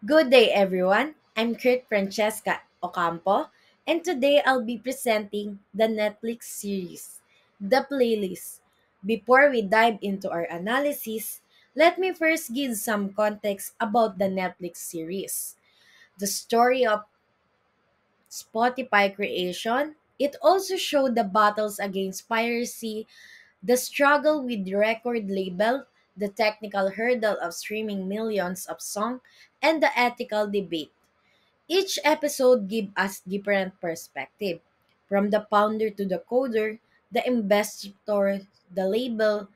Good day, everyone. I'm Kurt Francesca Ocampo, and today I'll be presenting the Netflix series, The Playlist. Before we dive into our analysis, let me first give some context about the Netflix series. The story of Spotify creation, it also showed the battles against piracy, the struggle with the record label, the technical hurdle of streaming millions of songs, and the ethical debate. Each episode gives us different perspective, from the founder to the coder, the investor, the label,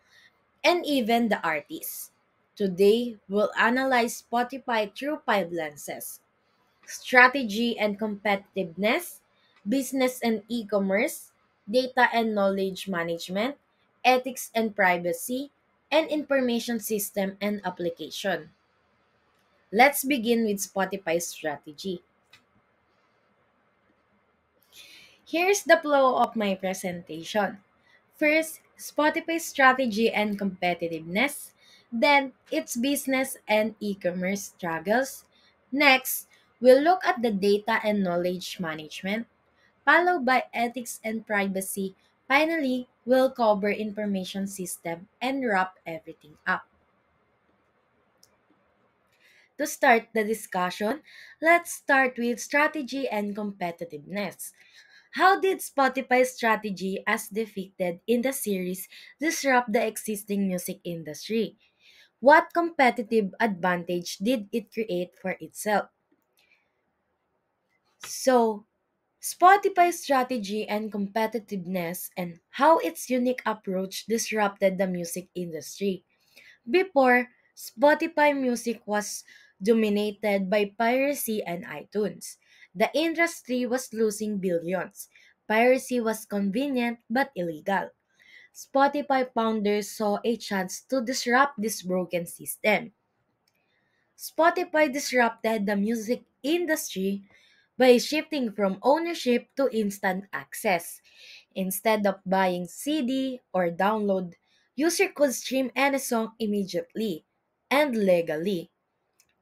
and even the artist. Today, we'll analyze Spotify through five lenses: strategy and competitiveness, business and e-commerce, data and knowledge management, ethics and privacy, and information system and application. Let's begin with Spotify's strategy. Here's the flow of my presentation. First, Spotify's strategy and competitiveness. Then, its business and e-commerce struggles. Next, we'll look at the data and knowledge management, followed by ethics and privacy. Finally, we'll cover information system and wrap everything up. To start the discussion, let's start with strategy and competitiveness. How did Spotify's strategy, as depicted in the series, disrupt the existing music industry? What competitive advantage did it create for itself? So, Spotify's strategy and competitiveness and how its unique approach disrupted the music industry. Before, Spotify music was dominated by piracy and iTunes. The industry was losing billions. Piracy was convenient but illegal. Spotify founders saw a chance to disrupt this broken system. Spotify disrupted the music industry by shifting from ownership to instant access. Instead of buying CD or download, user could stream any song immediately and legally.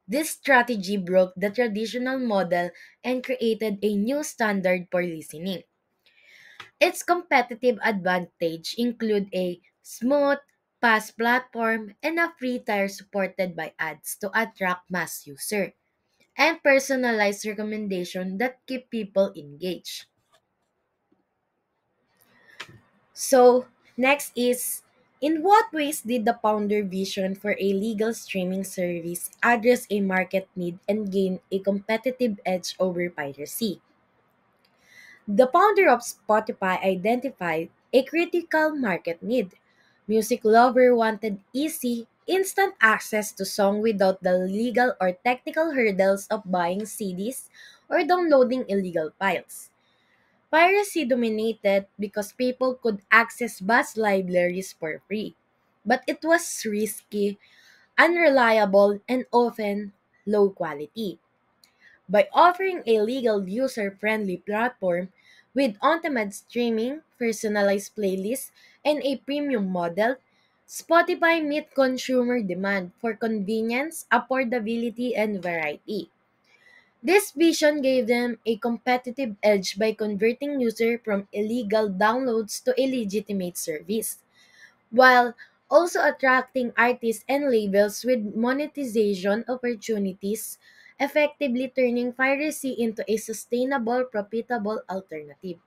This strategy broke the traditional model and created a new standard for listening. Its competitive advantage include a smooth, fast platform and a free tier supported by ads to attract mass user and personalized recommendation that keep people engaged. So, next is, in what ways did the founder vision for a legal streaming service address a market need and gain a competitive edge over piracy? The founder of Spotify identified a critical market need. Music lovers wanted easy, instant access to songs without the legal or technical hurdles of buying CDs or downloading illegal files. Piracy dominated because people could access vast libraries for free, but it was risky, unreliable, and often low quality. By offering a legal user-friendly platform with on-demand streaming, personalized playlists, and a premium model, Spotify met consumer demand for convenience, affordability, and variety. This vision gave them a competitive edge by converting users from illegal downloads to a legitimate service, while also attracting artists and labels with monetization opportunities, effectively turning piracy into a sustainable, profitable alternative.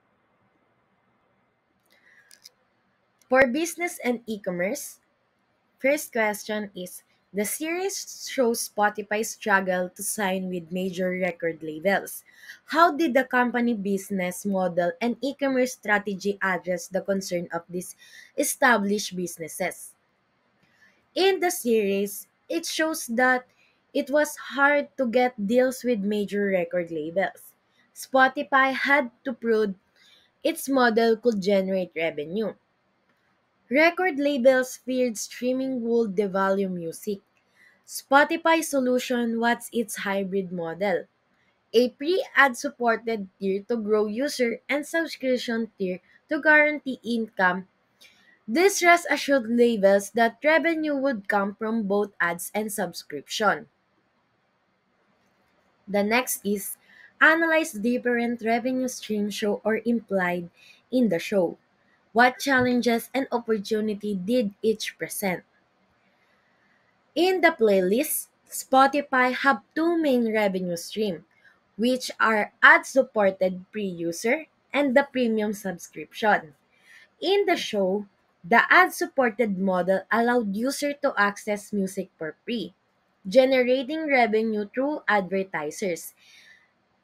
For business and e-commerce, first question is, the series shows Spotify's struggle to sign with major record labels. How did the company business model and e-commerce strategy address the concern of these established businesses? In the series, it shows that it was hard to get deals with major record labels. Spotify had to prove its model could generate revenue. Record labels feared streaming would devalue music. Spotify's solution was its hybrid model, a pre-ad supported tier to grow user and subscription tier to guarantee income. This rest assured labels that revenue would come from both ads and subscription. The next is analyze different revenue streams show or implied in the show. What challenges and opportunity did each present? In the playlist, Spotify have two main revenue streams, which are ad-supported pre-user and the premium subscription. In the show, the ad-supported model allowed users to access music for free, generating revenue through advertisers.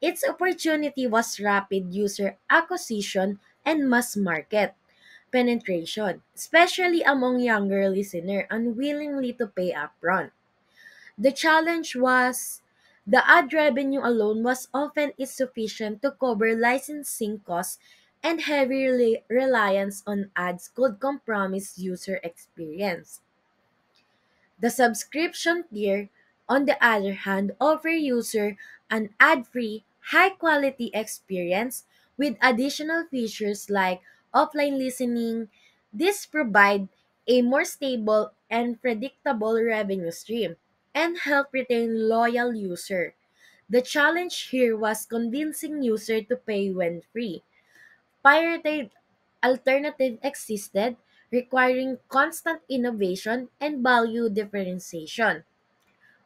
Its opportunity was rapid user acquisition and mass market penetration, especially among younger listeners unwillingly to pay upfront. The challenge was the ad revenue alone was often insufficient to cover licensing costs, and heavy reliance on ads could compromise user experience. The subscription tier, on the other hand, offer user an ad-free, high-quality experience with additional features like offline listening. This provide a more stable and predictable revenue stream and help retain loyal user. The challenge here was convincing user to pay when free. Pirated alternative existed, requiring constant innovation and value differentiation.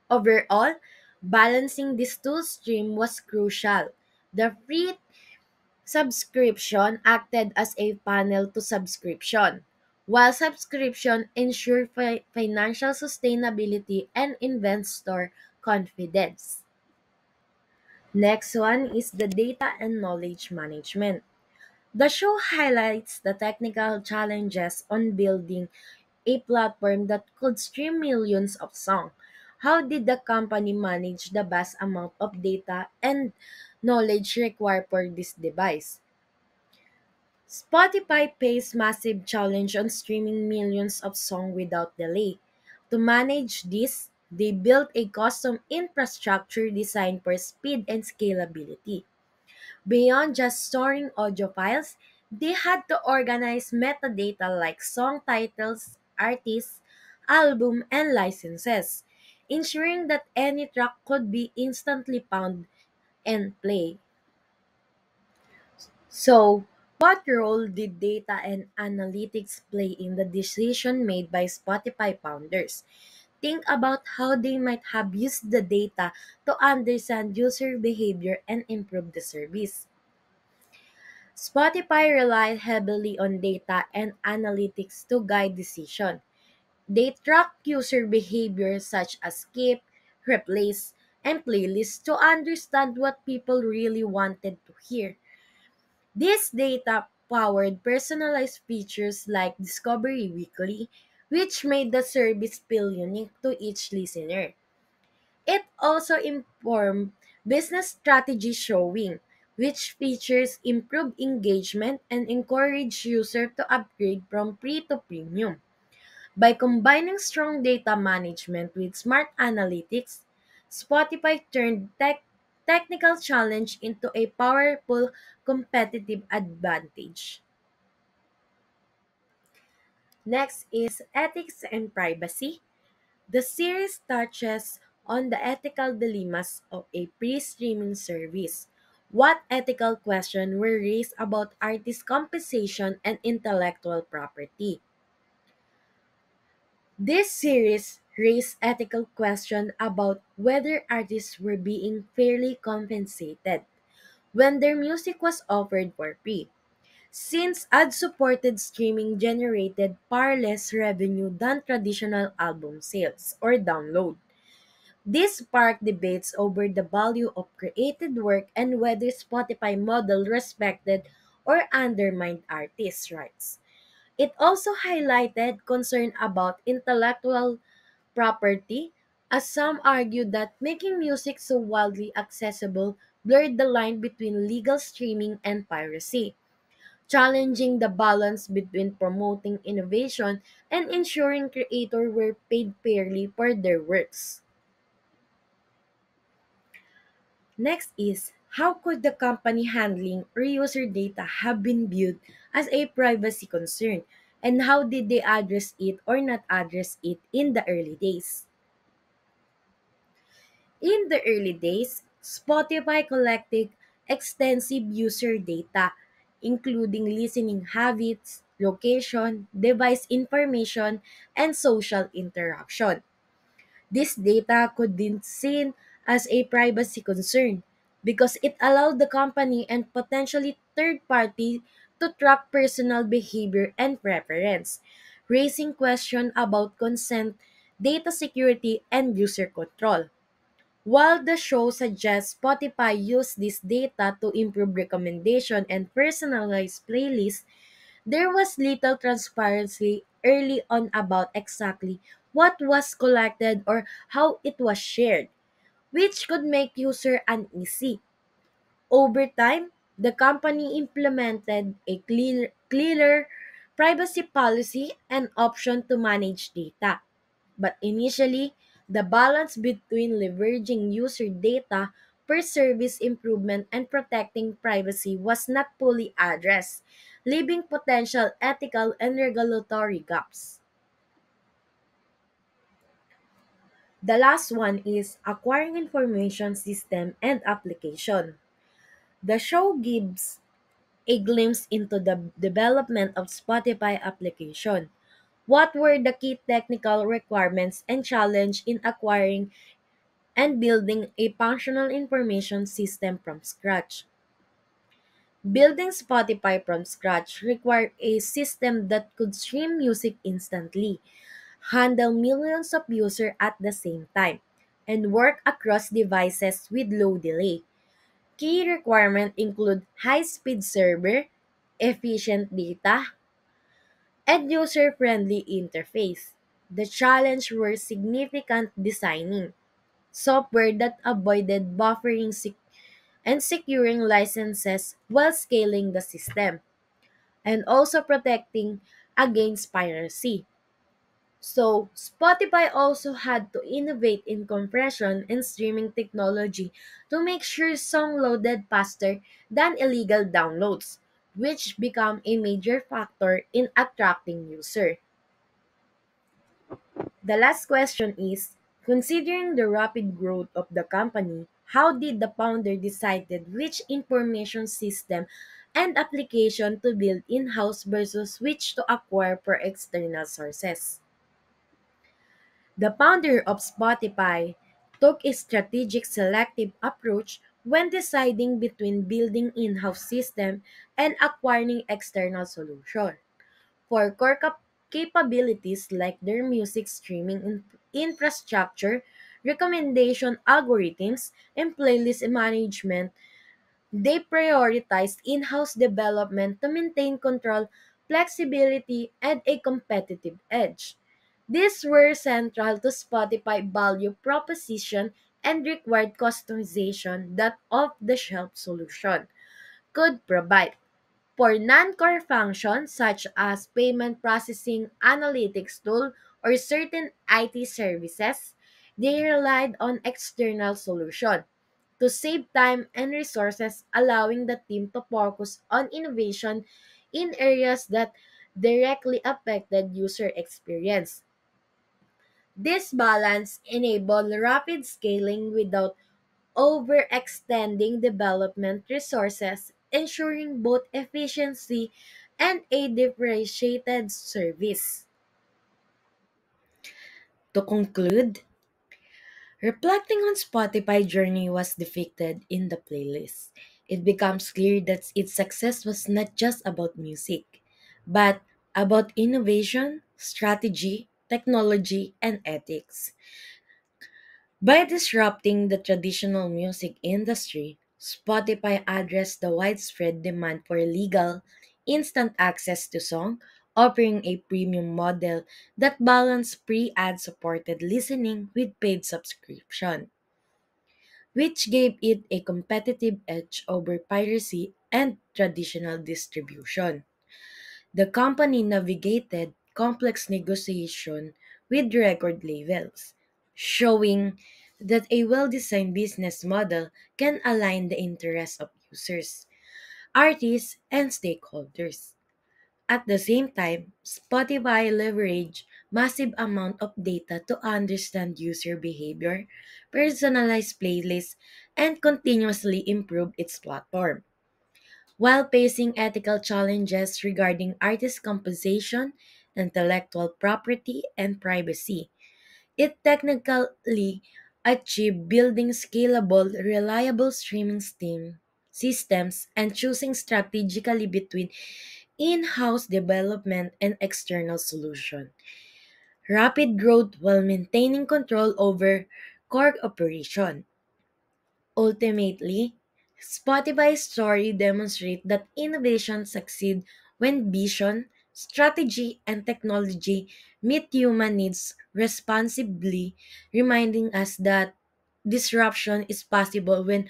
Overall, balancing these two streams was crucial. The free subscription acted as a funnel to subscription, while subscription ensured financial sustainability and investor confidence. Next one is the data and knowledge management. The show highlights the technical challenges on building a platform that could stream millions of songs. How did the company manage the vast amount of data and knowledge required for this device? Spotify faced massive challenge on streaming millions of songs without delay. To manage this, they built a custom infrastructure designed for speed and scalability. Beyond just storing audio files, they had to organize metadata like song titles, artists, album, and licenses, ensuring that any track could be instantly found and played. So, what role did data and analytics play in the decision made by Spotify founders? Think about how they might have used the data to understand user behavior and improve the service. Spotify relied heavily on data and analytics to guide decision. They track user behavior such as skip, replace, and playlists to understand what people really wanted to hear. This data powered personalized features like Discovery Weekly, which made the service feel unique to each listener. It also informed business strategy showing which features improve engagement and encourage users to upgrade from free to premium. By combining strong data management with smart analytics, Spotify turned technical challenge into a powerful competitive advantage. Next is ethics and privacy. The series touches on the ethical dilemmas of a pre-streaming service. What ethical questions were raised about artist compensation and intellectual property? This series raised ethical questions about whether artists were being fairly compensated when their music was offered for free, since ad-supported streaming generated far less revenue than traditional album sales or download. This sparked debates over the value of created work and whether Spotify model respected or undermined artists' rights. It also highlighted concern about intellectual property, as some argued that making music so widely accessible blurred the line between legal streaming and piracy, challenging the balance between promoting innovation and ensuring creators were paid fairly for their works. Next is, how could the company handling or user data have been viewed as a privacy concern, and how did they address it or not address it in the early days? In the early days, Spotify collected extensive user data, including listening habits, location, device information, and social interaction. This data could be seen as a privacy concern because it allowed the company and potentially third party to track personal behavior and preference, raising questions about consent, data security, and user control. While the show suggests Spotify used this data to improve recommendation and personalized playlists, there was little transparency early on about exactly what was collected or how it was shared, which could make users uneasy. Over time, the company implemented a clearer privacy policy and option to manage data. But initially, the balance between leveraging user data for service improvement and protecting privacy was not fully addressed, leaving potential ethical and regulatory gaps. The last one is acquiring information system and application. The show gives a glimpse into the development of Spotify application. What were the key technical requirements and challenge in acquiring and building a functional information system from scratch? Building Spotify from scratch required a system that could stream music instantly, handle millions of users at the same time, and work across devices with low delay. Key requirements include high-speed server, efficient data, and user-friendly interface. The challenge were significant designing software that avoided buffering and securing licenses while scaling the system, and also protecting against piracy. So, Spotify also had to innovate in compression and streaming technology to make sure song loaded faster than illegal downloads, which become a major factor in attracting users. The last question is, considering the rapid growth of the company, how did the founder decided which information system and application to build in-house versus which to acquire for external sources? The founder of Spotify took a strategic selective approach when deciding between building in-house system and acquiring external solution. For core capabilities like their music streaming infrastructure, recommendation algorithms, and playlist management, they prioritized in-house development to maintain control, flexibility, and a competitive edge. These were central to Spotify value proposition and required customization that off-the-shelf solution could provide. For non-core functions such as payment processing, analytics tool, or certain IT services, they relied on external solutions to save time and resources, allowing the team to focus on innovation in areas that directly affected user experience. This balance enabled rapid scaling without overextending development resources, ensuring both efficiency and a differentiated service. To conclude, reflecting on Spotify journey was depicted in the playlist. It becomes clear that its success was not just about music, but about innovation, strategy, technology, and ethics. By disrupting the traditional music industry, Spotify addressed the widespread demand for legal, instant access to song, offering a premium model that balanced pre ad supported listening with paid subscription, which gave it a competitive edge over piracy and traditional distribution. The company navigated complex negotiation with record labels, showing that a well-designed business model can align the interests of users, artists, and stakeholders. At the same time, Spotify leveraged massive amount of data to understand user behavior, personalize playlists, and continuously improve its platform, while facing ethical challenges regarding artist compensation, intellectual property, and privacy. It technically achieved building scalable, reliable streaming systems and choosing strategically between in-house development and external solution. Rapid growth while maintaining control over core operation. Ultimately, Spotify's story demonstrates that innovation succeeds when vision, strategy, and technology meet human needs responsibly, reminding us that disruption is possible when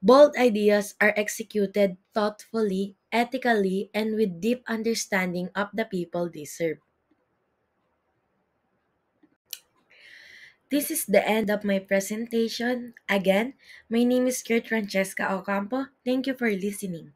bold ideas are executed thoughtfully, ethically, and with deep understanding of the people they serve. This is the end of my presentation. Again, my name is Kurt Francesca Ocampo. Thank you for listening.